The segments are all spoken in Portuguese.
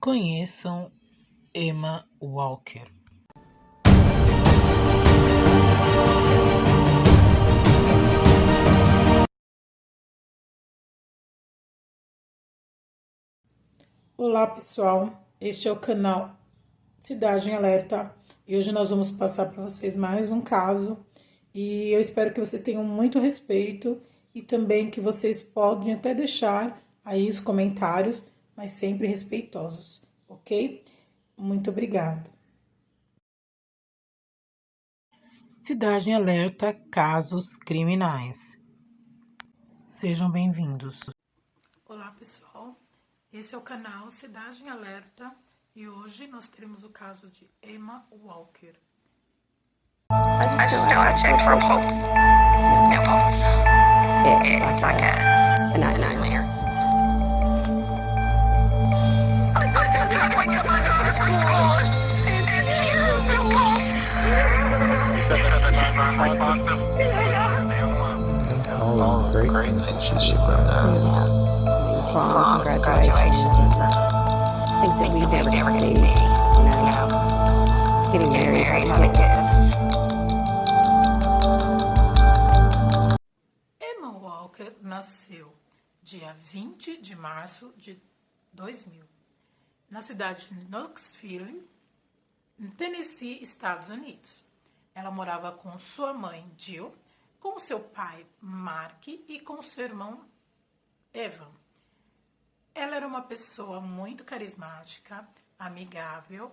Conheçam Emma Walker. Olá pessoal, este é o canal Cidade em Alerta e hoje nós vamos passar para vocês mais um caso e eu espero que vocês tenham muito respeito e também que vocês podem até deixar aí os comentários, mas sempre respeitosos, ok? Muito obrigada. Cidade em Alerta, casos criminais. Sejam bem-vindos. Olá pessoal, esse é o canal Cidade em Alerta e hoje nós teremos o caso de Emma Walker. I just know I checked for a pulse. No pulse. It's like a nightmare. All the great relationship with Proms and graduations and things that we never get to see. You know, getting married, having kids. Emma Walker nasceu dia 20 de março de 2000, na cidade de Knoxville, no Tennessee, Estados Unidos. Ela morava com sua mãe, Jill, com seu pai, Mark, e com seu irmão, Evan. Ela era uma pessoa muito carismática, amigável,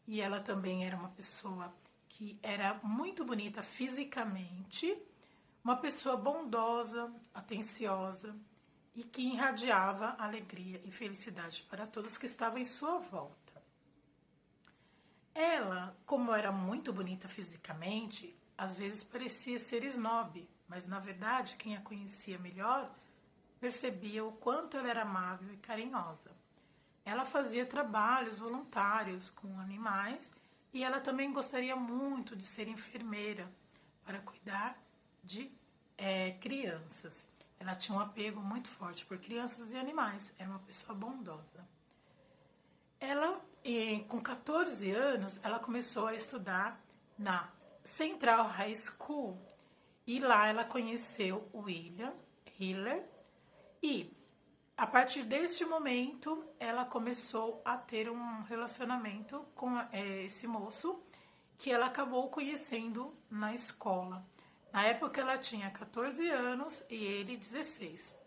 e ela também era uma pessoa que era muito bonita fisicamente, uma pessoa bondosa, atenciosa e que irradiava alegria e felicidade para todos que estavam em sua volta. Ela, como era muito bonita fisicamente, às vezes parecia ser snob, mas na verdade quem a conhecia melhor percebia o quanto ela era amável e carinhosa. Ela fazia trabalhos voluntários com animais e ela também gostaria muito de ser enfermeira para cuidar de crianças. Ela tinha um apego muito forte por crianças e animais, era uma pessoa bondosa. Ela, com 14 anos, ela começou a estudar na Central High School e lá ela conheceu o William Hiller e a partir deste momento ela começou a ter um relacionamento com esse moço que ela acabou conhecendo na escola. Na época ela tinha 14 anos e ele 16.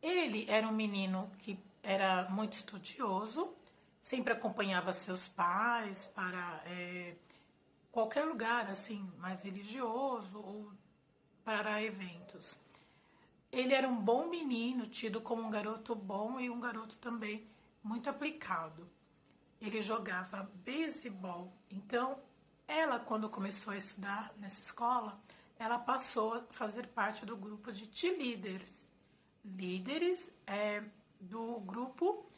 Ele era um menino que era muito estudioso, sempre acompanhava seus pais para qualquer lugar assim mais religioso ou para eventos. Ele era um bom menino, tido como um garoto bom e um garoto também muito aplicado. Ele jogava beisebol. Então, ela, quando começou a estudar nessa escola, ela passou a fazer parte do grupo de cheerleaders. Líderes do grupo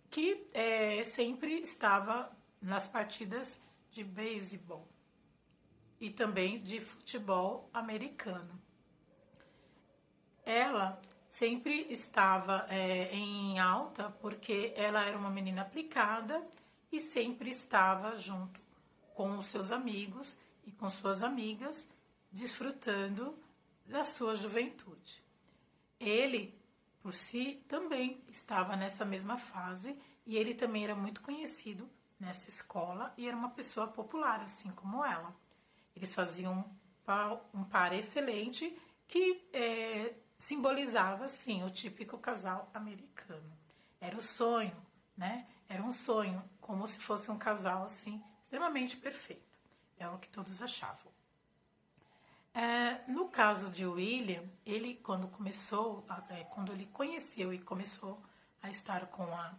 que sempre estava nas partidas de beisebol e também de futebol americano. Ela sempre estava em alta porque ela era uma menina aplicada e sempre estava junto com os seus amigos e com suas amigas, desfrutando da sua juventude. Ele, por si, também estava nessa mesma fase e ele também era muito conhecido nessa escola e era uma pessoa popular, assim como ela. Eles faziam um par excelente que simbolizava, sim, o típico casal americano. Era o sonho, né? Era um sonho, como se fosse um casal, assim, extremamente perfeito. É o que todos achavam. No caso de William, ele, quando ele conheceu e começou a estar com a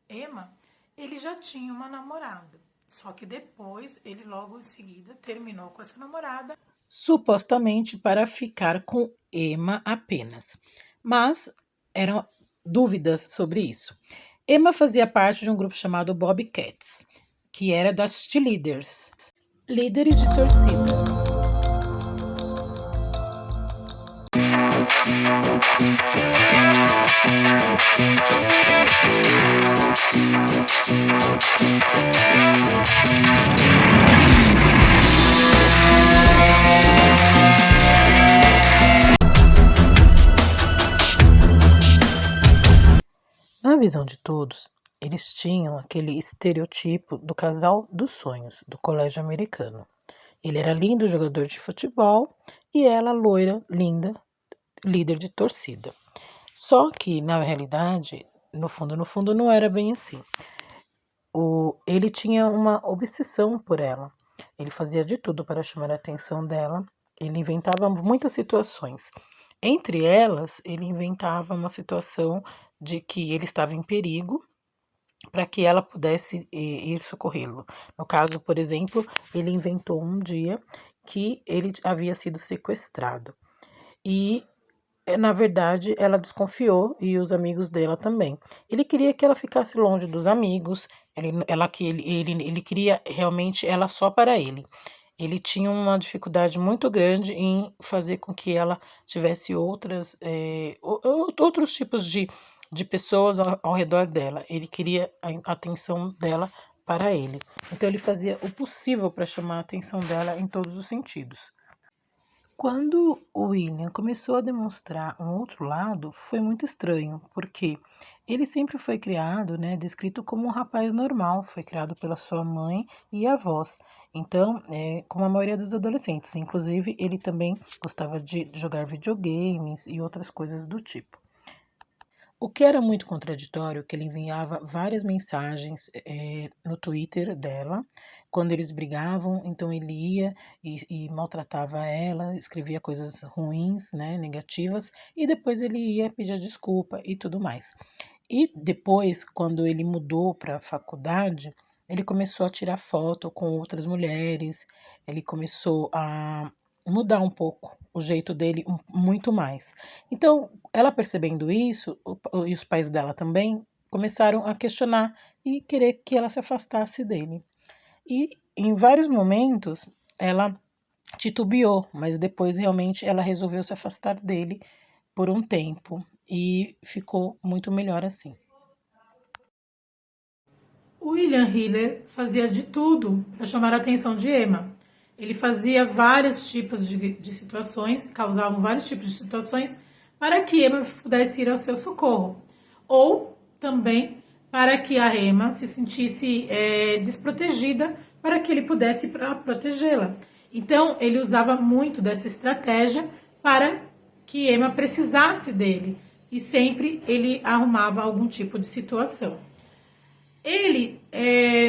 Emma, ele já tinha uma namorada. Só que depois, ele logo em seguida terminou com essa namorada, Supostamente para ficar com Emma apenas. Mas eram dúvidas sobre isso. Emma fazia parte de um grupo chamado Bobcats, que era das cheerleaders, líderes de torcida. visão de todos, eles tinham aquele estereotipo do casal dos sonhos do colégio americano. Ele era lindo jogador de futebol e ela loira, linda, líder de torcida. Só que, na realidade, no fundo, não era bem assim. Ele tinha uma obsessão por ela. Ele fazia de tudo para chamar a atenção dela. Ele inventava muitas situações. Entre elas, ele inventava uma situação de que ele estava em perigo para que ela pudesse ir socorrê-lo. No caso, por exemplo, ele inventou um dia que ele havia sido sequestrado. E, na verdade, ela desconfiou e os amigos dela também. Ele queria que ela ficasse longe dos amigos, ele queria realmente ela só para ele. Ele tinha uma dificuldade muito grande em fazer com que ela tivesse outros tipos de pessoas ao redor dela. Ele queria a atenção dela para ele. Então ele fazia o possível para chamar a atenção dela em todos os sentidos. Quando o William começou a demonstrar um outro lado, foi muito estranho, porque ele sempre foi criado, descrito como um rapaz normal, foi criado pela sua mãe e avós. Então, como a maioria dos adolescentes, inclusive ele também gostava de jogar videogames e outras coisas do tipo. O que era muito contraditório é que ele enviava várias mensagens no Twitter dela. Quando eles brigavam, então ele ia e maltratava ela, escrevia coisas ruins, negativas, e depois ele ia pedir desculpa e tudo mais. E depois, quando ele mudou para a faculdade, ele começou a tirar foto com outras mulheres, ele começou a mudar um pouco o jeito dele, muito mais. Então, ela percebendo isso, e os pais dela também, começaram a questionar e querer que ela se afastasse dele. E em vários momentos, ela titubeou, mas depois realmente ela resolveu se afastar dele por um tempo e ficou muito melhor assim. William Hiller fazia de tudo para chamar a atenção de Emma. Ele fazia vários tipos de situações, causavam vários tipos de situações para que Emma pudesse ir ao seu socorro. Ou também para que a Emma se sentisse desprotegida, para que ele pudesse protegê-la. Então, ele usava muito dessa estratégia para que Emma precisasse dele. E sempre ele arrumava algum tipo de situação. Ele,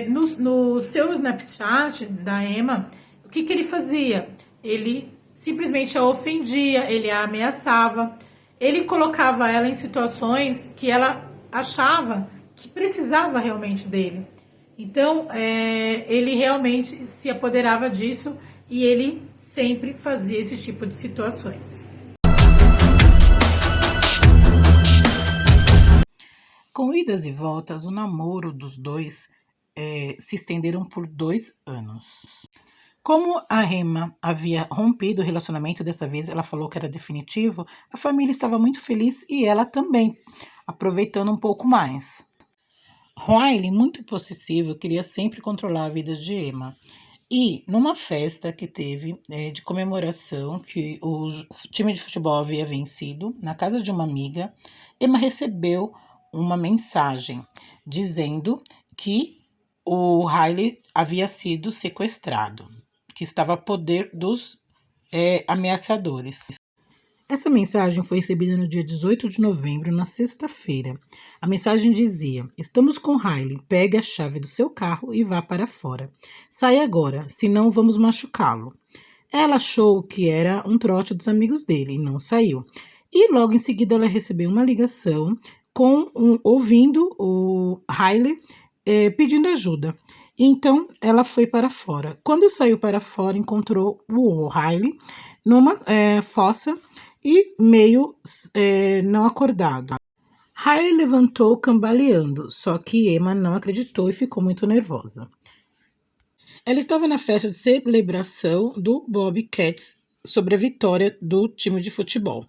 no seu Snapchat da Emma, o que ele fazia? Ele simplesmente a ofendia, ele a ameaçava, ele colocava ela em situações que ela achava que precisava realmente dele. Então, ele realmente se apoderava disso e ele sempre fazia esse tipo de situações. Com idas e voltas, o namoro dos dois se estenderam por 2 anos. Como a Emma havia rompido o relacionamento dessa vez, ela falou que era definitivo, a família estava muito feliz e ela também, aproveitando um pouco mais. Riley, muito possessivo, queria sempre controlar a vida de Emma. E numa festa que teve de comemoração que o time de futebol havia vencido, na casa de uma amiga, Emma recebeu uma mensagem dizendo que o Riley havia sido sequestrado, que estava a poder dos ameaçadores. Essa mensagem foi recebida no dia 18 de novembro, na sexta-feira. A mensagem dizia: "Estamos com Riley, pegue a chave do seu carro e vá para fora. Saia agora, senão vamos machucá-lo." Ela achou que era um trote dos amigos dele e não saiu. E logo em seguida ela recebeu uma ligação ouvindo o Riley pedindo ajuda. Então ela foi para fora. Quando saiu para fora, encontrou o Riley numa fossa e meio não acordado. Riley levantou cambaleando, só que Emma não acreditou e ficou muito nervosa. Ela estava na festa de celebração do Bobcats sobre a vitória do time de futebol.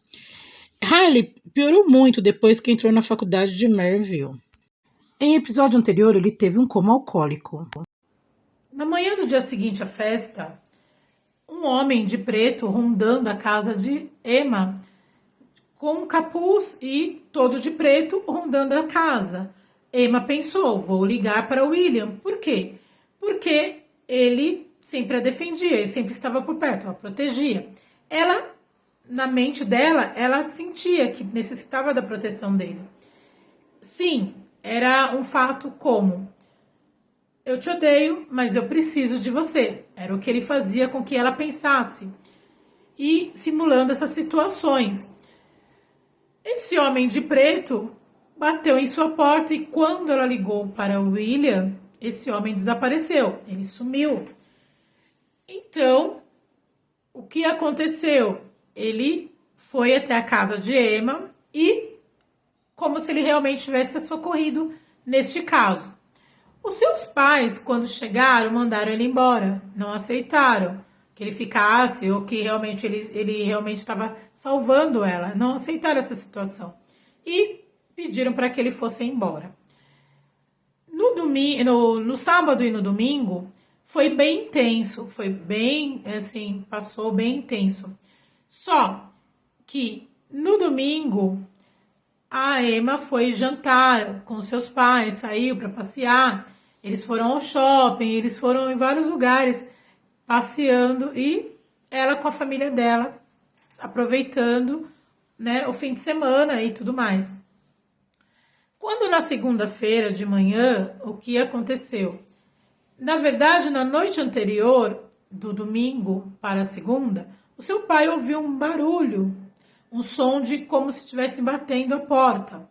Riley piorou muito depois que entrou na faculdade de Maryville. Em episódio anterior, ele teve um coma alcoólico. Na manhã do dia seguinte à festa, um homem de preto rondando a casa de Emma, com um capuz e todo de preto rondando a casa. Emma pensou, vou ligar para William. Por quê? Porque ele sempre a defendia, ele sempre estava por perto, a protegia. Ela, na mente dela, ela sentia que necessitava da proteção dele. Sim, era um fato como: eu te odeio, mas eu preciso de você. Era o que ele fazia com que ela pensasse. E simulando essas situações. Esse homem de preto bateu em sua porta e quando ela ligou para o William, esse homem desapareceu, ele sumiu. Então, o que aconteceu? Ele foi até a casa de Emma e, como se ele realmente tivesse socorrido neste caso. Os seus pais, quando chegaram, mandaram ele embora, não aceitaram que ele ficasse ou que realmente ele realmente estava salvando ela, não aceitaram essa situação e pediram para que ele fosse embora. No sábado e no domingo foi bem intenso, foi bem assim, passou bem intenso. Só que no domingo a Emma foi jantar com seus pais, saiu para passear, eles foram ao shopping, eles foram em vários lugares passeando e ela com a família dela aproveitando, né, o fim de semana e tudo mais. Quando na segunda-feira de manhã, o que aconteceu? Na verdade, na noite anterior, do domingo para a segunda, o seu pai ouviu um barulho, um som de como se estivesse batendo a porta.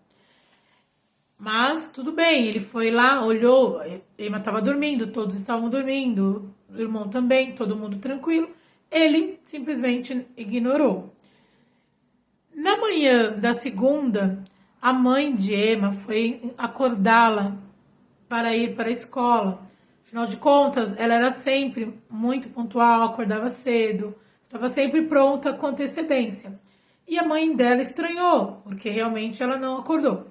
Mas tudo bem, ele foi lá, olhou, Emma estava dormindo, todos estavam dormindo, o irmão também, todo mundo tranquilo. Ele simplesmente ignorou. Na manhã da segunda, a mãe de Emma foi acordá-la para ir para a escola. Afinal de contas, ela era sempre muito pontual, acordava cedo, estava sempre pronta com antecedência. E a mãe dela estranhou, porque realmente ela não acordou.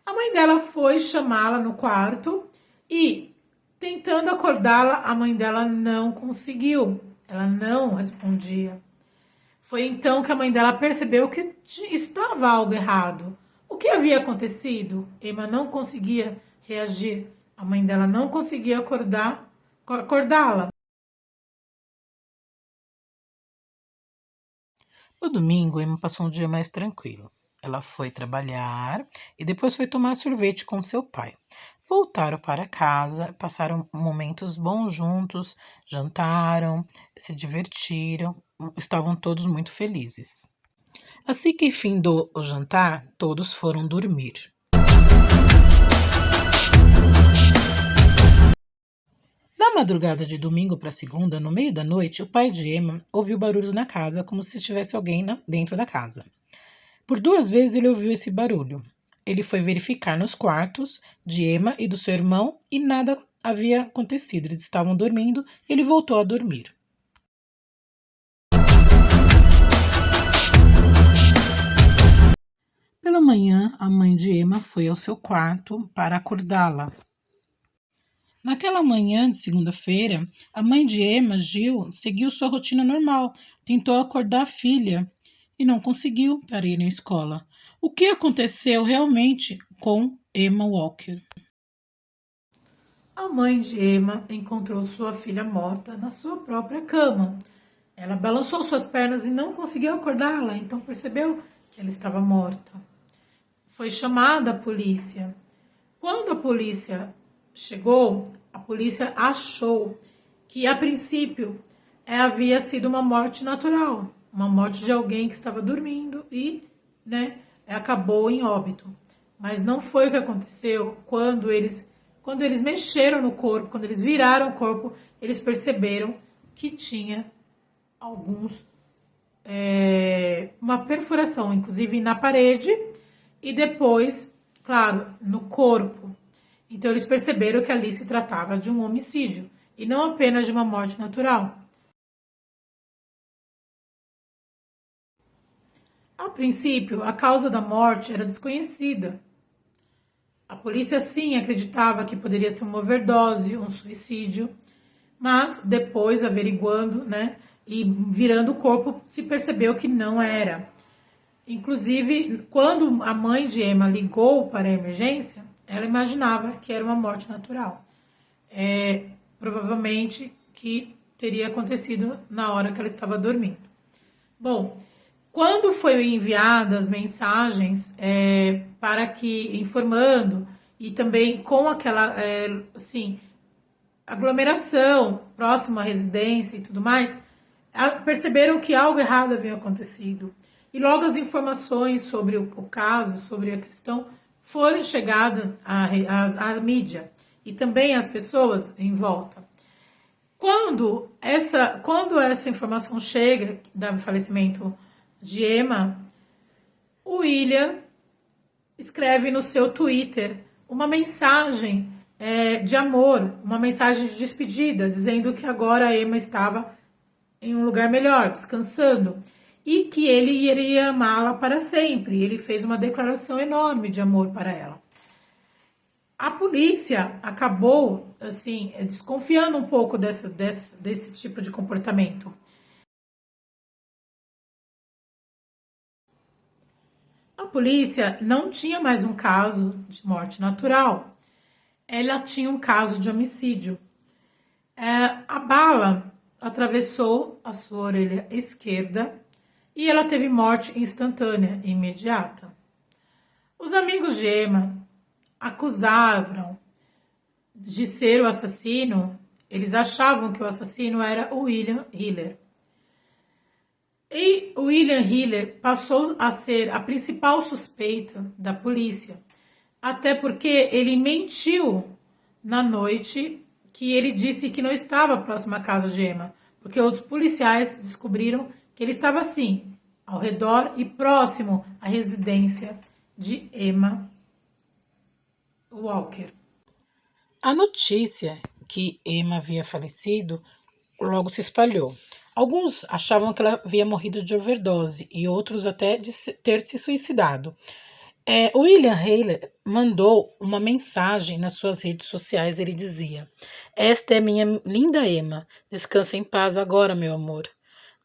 A mãe dela foi chamá-la no quarto e, tentando acordá-la, a mãe dela não conseguiu. Ela não respondia. Foi então que a mãe dela percebeu que estava algo errado. O que havia acontecido? Emma não conseguia reagir. A mãe dela não conseguia acordá-la. No domingo, Emma passou um dia mais tranquilo. Ela foi trabalhar e depois foi tomar sorvete com seu pai. Voltaram para casa, passaram momentos bons juntos, jantaram, se divertiram, estavam todos muito felizes. Assim que findou o jantar, todos foram dormir. Na madrugada de domingo para segunda, no meio da noite, o pai de Emma ouviu barulhos na casa, como se tivesse alguém dentro da casa. Por 2 vezes ele ouviu esse barulho. Ele foi verificar nos quartos de Emma e do seu irmão e nada havia acontecido. Eles estavam dormindo e ele voltou a dormir. Pela manhã, a mãe de Emma foi ao seu quarto para acordá-la. Naquela manhã de segunda-feira, a mãe de Emma, Jill, seguiu sua rotina normal, tentou acordar a filha e não conseguiu para ir à escola. O que aconteceu realmente com Emma Walker? A mãe de Emma encontrou sua filha morta na sua própria cama. Ela balançou suas pernas e não conseguiu acordá-la, então percebeu que ela estava morta. Foi chamada a polícia. Quando a polícia chegou, a polícia achou que, a princípio, havia sido uma morte natural, uma morte de alguém que estava dormindo e, acabou em óbito. Mas não foi o que aconteceu quando eles mexeram no corpo, quando eles viraram o corpo, eles perceberam que tinha uma perfuração, inclusive na parede e depois, claro, no corpo. Então eles perceberam que ali se tratava de um homicídio e não apenas de uma morte natural. A princípio, a causa da morte era desconhecida. A polícia sim acreditava que poderia ser uma overdose, um suicídio, mas depois, averiguando, e virando o corpo, se percebeu que não era. Inclusive, quando a mãe de Emma ligou para a emergência, ela imaginava que era uma morte natural. Provavelmente que teria acontecido na hora que ela estava dormindo. Bom, quando foi enviadas mensagens para que informando e também com aquela assim, aglomeração próxima à residência e tudo mais, perceberam que algo errado havia acontecido. E logo as informações sobre o caso, sobre a questão, foram chegadas à mídia e também às pessoas em volta. Quando essa informação chega do falecimento de Emma, o William escreve no seu Twitter uma mensagem de amor, uma mensagem de despedida, dizendo que agora a Emma estava em um lugar melhor, descansando, e que ele iria amá-la para sempre. Ele fez uma declaração enorme de amor para ela. A polícia acabou, assim, desconfiando um pouco desse tipo de comportamento. A polícia não tinha mais um caso de morte natural. Ela tinha um caso de homicídio. A bala atravessou a sua orelha esquerda e ela teve morte instantânea, imediata. Os amigos de Emma acusavam de ser o assassino, eles achavam que o assassino era o William Hiller. E o William Hiller passou a ser a principal suspeita da polícia, até porque ele mentiu na noite que ele disse que não estava próximo à casa de Emma, porque os policiais descobriram que ele estava sim, ao redor e próximo à residência de Emma Walker. A notícia que Emma havia falecido logo se espalhou. Alguns achavam que ela havia morrido de overdose e outros até de ter se suicidado. William Hiller mandou uma mensagem nas suas redes sociais. Ele dizia: "Esta é minha linda Emma. Descansa em paz agora, meu amor.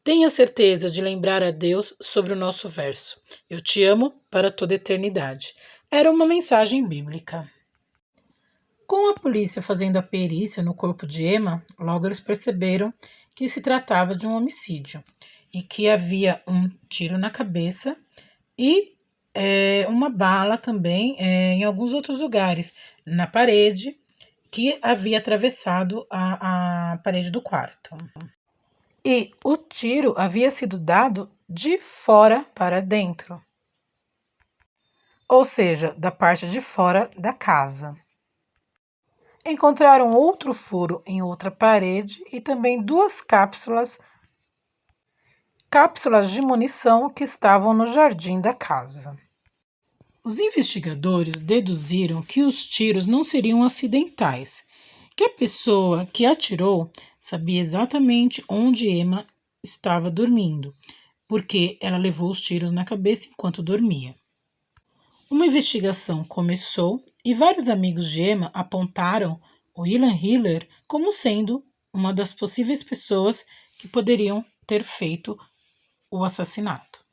Tenha certeza de lembrar a Deus sobre o nosso verso. Eu te amo para toda a eternidade." Era uma mensagem bíblica. Com a polícia fazendo a perícia no corpo de Emma, logo eles perceberam que se tratava de um homicídio e que havia um tiro na cabeça e uma bala também em alguns outros lugares, na parede, que havia atravessado a parede do quarto. E o tiro havia sido dado de fora para dentro, ou seja, da parte de fora da casa. Encontraram outro furo em outra parede e também duas cápsulas de munição que estavam no jardim da casa. Os investigadores deduziram que os tiros não seriam acidentais, que a pessoa que atirou sabia exatamente onde Emma estava dormindo, porque ela levou os tiros na cabeça enquanto dormia. Uma investigação começou e vários amigos de Emma apontaram William Hiller como sendo uma das possíveis pessoas que poderiam ter feito o assassinato.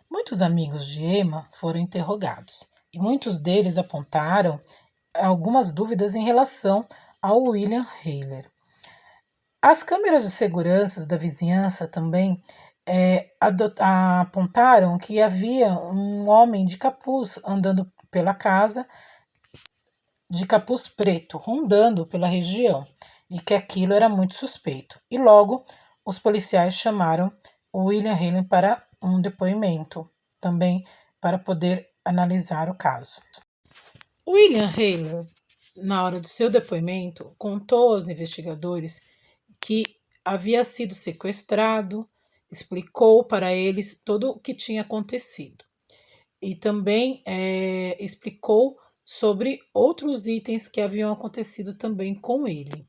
Muitos amigos de Emma foram interrogados e muitos deles apontaram algumas dúvidas em relação ao William Hiller. As câmeras de segurança da vizinhança também apontaram que havia um homem de capuz andando pela casa, de capuz preto, rondando pela região, e que aquilo era muito suspeito. E logo os policiais chamaram o William Hiller para um depoimento, também para poder analisar o caso. William Hiller, na hora de seu depoimento, contou aos investigadores que havia sido sequestrado, explicou para eles tudo o que tinha acontecido e também explicou sobre outros itens que haviam acontecido também com ele.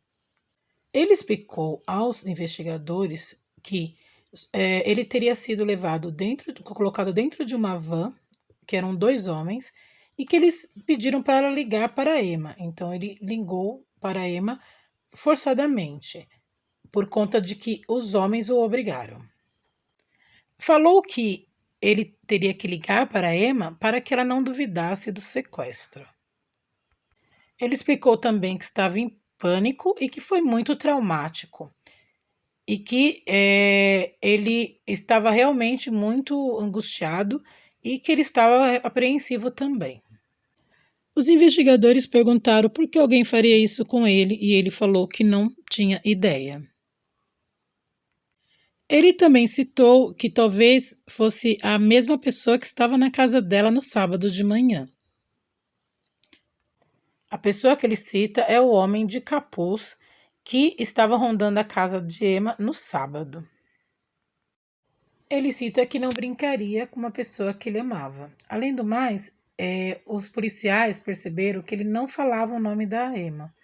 Ele explicou aos investigadores que ele teria sido colocado dentro de uma van, que eram 2 homens, e que eles pediram para ligar para a Emma. Então ele ligou para a Emma forçadamente, por conta de que os homens o obrigaram. Falou que ele teria que ligar para a Emma para que ela não duvidasse do sequestro. Ele explicou também que estava em pânico e que foi muito traumático. E que ele estava realmente muito angustiado e que ele estava apreensivo também. Os investigadores perguntaram por que alguém faria isso com ele e ele falou que não tinha ideia. Ele também citou que talvez fosse a mesma pessoa que estava na casa dela no sábado de manhã. A pessoa que ele cita é o homem de capuz que estava rondando a casa de Emma no sábado. Ele cita que não brincaria com uma pessoa que ele amava. Além do mais, os policiais perceberam que ele não falava o nome da Emma.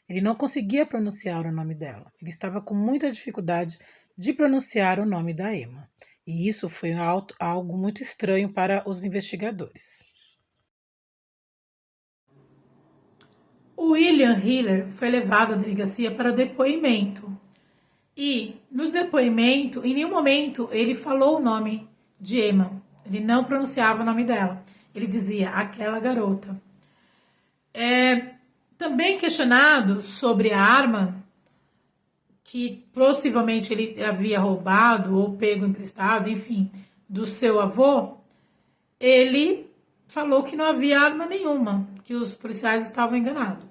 Ele não conseguia pronunciar o nome dela. Ele estava com muita dificuldade de pronunciar o nome da Emma. E isso foi algo muito estranho para os investigadores. O William Hiller foi levado à delegacia para depoimento. E no depoimento, em nenhum momento ele falou o nome de Emma. Ele não pronunciava o nome dela. Ele dizia aquela garota. Também questionado sobre a arma que possivelmente ele havia roubado ou pego emprestado, enfim, do seu avô, ele falou que não havia arma nenhuma, que os policiais estavam enganados.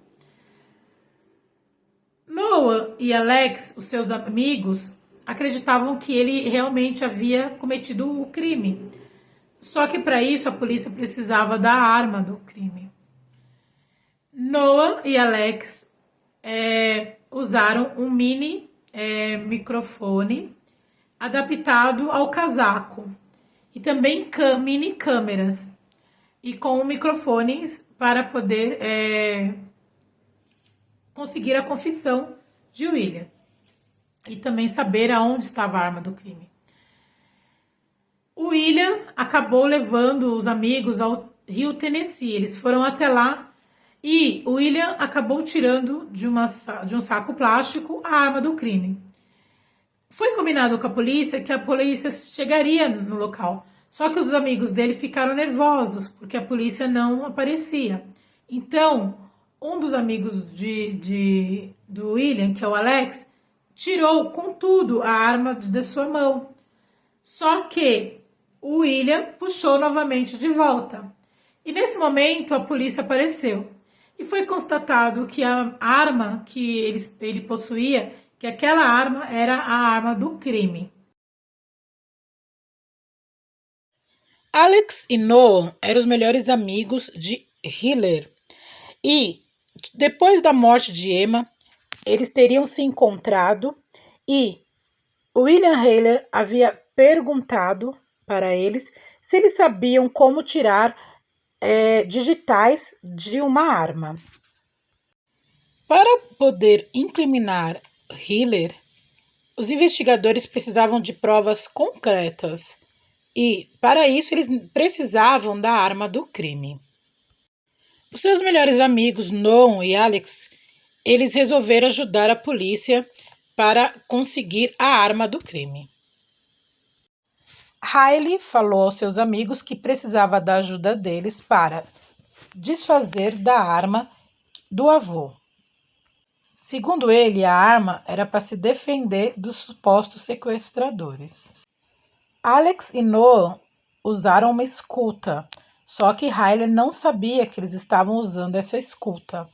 Noah e Alex, os seus amigos, acreditavam que ele realmente havia cometido o crime. Só que para isso a polícia precisava da arma do crime. Noah e Alex usaram um mini microfone adaptado ao casaco e também mini câmeras e com microfones para poder conseguir a confissão de William e também saber aonde estava a arma do crime. O William acabou levando os amigos ao Rio Tennessee. Eles foram até lá e o William acabou tirando de um saco plástico a arma do crime. Foi combinado com a polícia que a polícia chegaria no local. Só que os amigos dele ficaram nervosos porque a polícia não aparecia. Então, um dos amigos do William, que é o Alex, tirou com tudo a arma de sua mão. Só que o William puxou novamente de volta. E nesse momento a polícia apareceu. E foi constatado que a arma que ele possuía, que aquela arma era a arma do crime. Alex e Noah eram os melhores amigos de Hiller. E depois da morte de Emma, eles teriam se encontrado e William Hiller havia perguntado para eles se eles sabiam como tirar digitais de uma arma. Para poder incriminar Hiller, os investigadores precisavam de provas concretas e, para isso, eles precisavam da arma do crime. Os seus melhores amigos, Noah e Alex, eles resolveram ajudar a polícia para conseguir a arma do crime. Riley falou aos seus amigos que precisava da ajuda deles para desfazer da arma do avô. Segundo ele, a arma era para se defender dos supostos sequestradores. Alex e Noah usaram uma escuta, só que Riley não sabia que eles estavam usando essa escuta.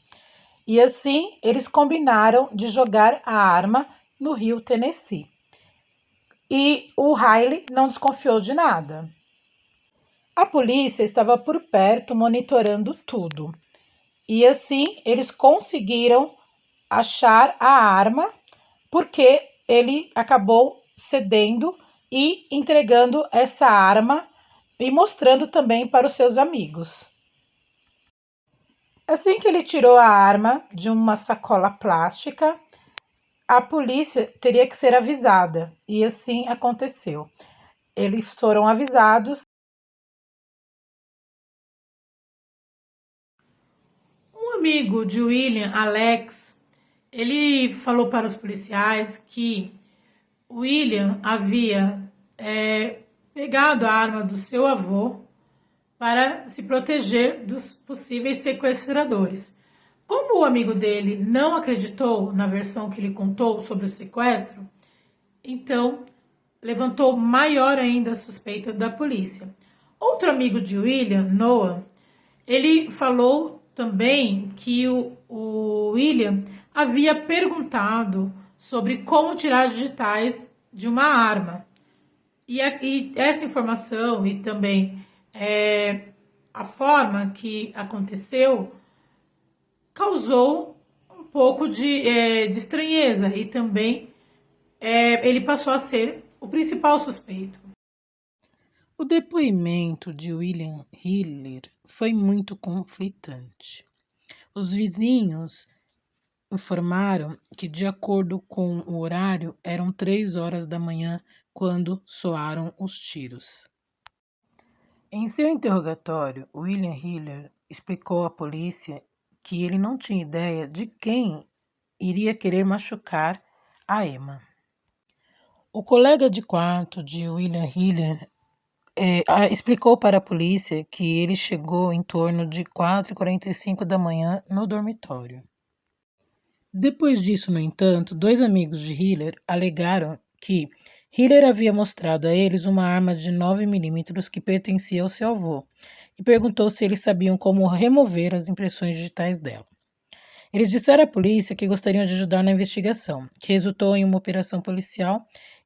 E assim, eles combinaram de jogar a arma no rio Tennessee. E o Riley não desconfiou de nada. A polícia estava por perto monitorando tudo. E assim, eles conseguiram achar a arma porque ele acabou cedendo e entregando essa arma e mostrando também para os seus amigos. Assim que ele tirou a arma de uma sacola plástica, a polícia teria que ser avisada, e assim aconteceu. Eles foram avisados. Um amigo de William, Alex, ele falou para os policiais que William havia pegado a arma do seu avô para se proteger dos possíveis sequestradores. Como o amigo dele não acreditou na versão que ele contou sobre o sequestro, então levantou maior ainda a suspeita da polícia. Outro amigo de William, Noah, ele falou também que o William havia perguntado sobre como tirar digitais de uma arma. E essa informação e também a forma que aconteceu causou um pouco de estranheza e também ele passou a ser o principal suspeito. O depoimento de William Hiller foi muito conflitante. Os vizinhos informaram que, de acordo com o horário, eram 3 horas da manhã quando soaram os tiros. Em seu interrogatório, William Hiller explicou à polícia que ele não tinha ideia de quem iria querer machucar a Emma. O colega de quarto de William Hiller explicou para a polícia que ele chegou em torno de 4h45 da manhã no dormitório. Depois disso, no entanto, 2 amigos de Hiller alegaram que Hiller havia mostrado a eles uma arma de 9mm que pertencia ao seu avô e perguntou se eles sabiam como remover as impressões digitais dela. Eles disseram à polícia que gostariam de ajudar na investigação, que resultou em uma operação policial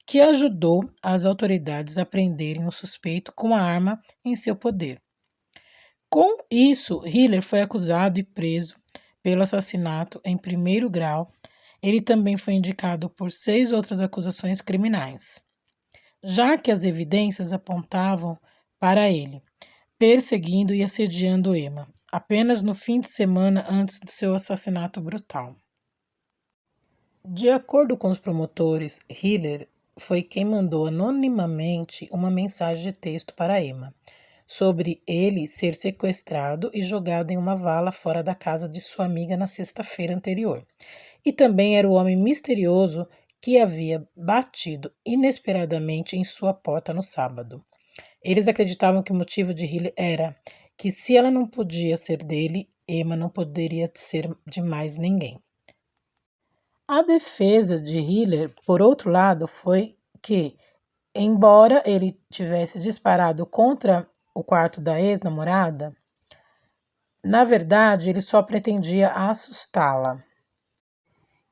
que ajudou as autoridades a prenderem o suspeito com a arma em seu poder. Com isso, Hiller foi acusado e preso pelo assassinato em 1º grau. Ele também foi indicado por 6 outras acusações criminais, já que as evidências apontavam para ele, perseguindo e assediando Emma, apenas no fim de semana antes de seu assassinato brutal. De acordo com os promotores, Hiller foi quem mandou anonimamente uma mensagem de texto para Emma, sobre ele ser sequestrado e jogado em uma vala fora da casa de sua amiga na sexta-feira anterior. E também era o homem misterioso que havia batido inesperadamente em sua porta no sábado. Eles acreditavam que o motivo de Hiller era que, se ela não podia ser dele, Emma não poderia ser de mais ninguém. A defesa de Hiller, por outro lado, foi que, embora ele tivesse disparado contra o quarto da ex-namorada, na verdade ele só pretendia assustá-la.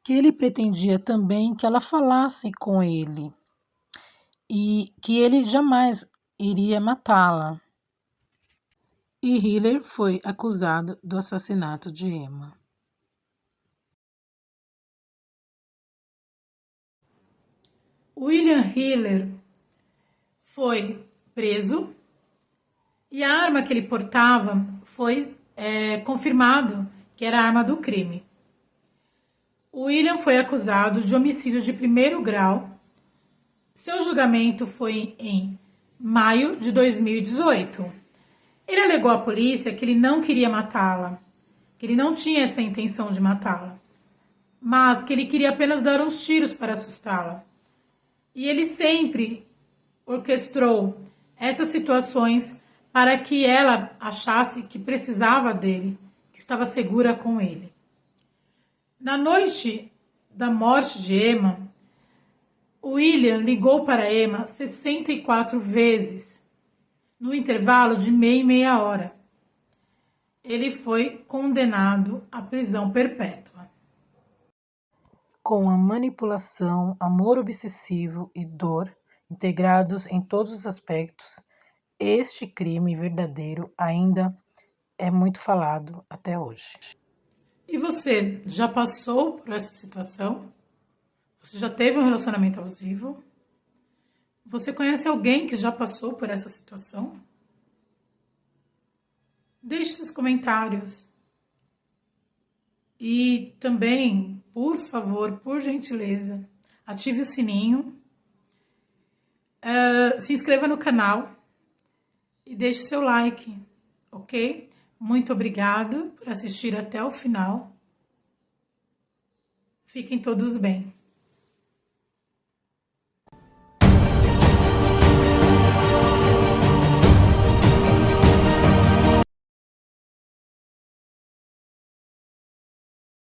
Que ele pretendia também que ela falasse com ele e que ele jamais iria matá-la. E Hiller foi acusado do assassinato de Emma. William Hiller foi preso e a arma que ele portava foi confirmado que era a arma do crime. William foi acusado de homicídio de 1º grau. Seu julgamento foi em maio de 2018. Ele alegou à polícia que ele não queria matá-la, que ele não tinha essa intenção de matá-la, mas que ele queria apenas dar uns tiros para assustá-la. E ele sempre orquestrou essas situações para que ela achasse que precisava dele, que estava segura com ele. Na noite da morte de Emma, William ligou para Emma 64 vezes, no intervalo de meia e meia hora. Ele foi condenado à prisão perpétua. Com a manipulação, amor obsessivo e dor integrados em todos os aspectos, este crime verdadeiro ainda é muito falado até hoje. E você já passou por essa situação? Você já teve um relacionamento abusivo? Você conhece alguém que já passou por essa situação? Deixe seus comentários. E também, por favor, por gentileza, ative o sininho, se inscreva no canal e deixe seu like, ok? Muito obrigada por assistir até o final. Fiquem todos bem.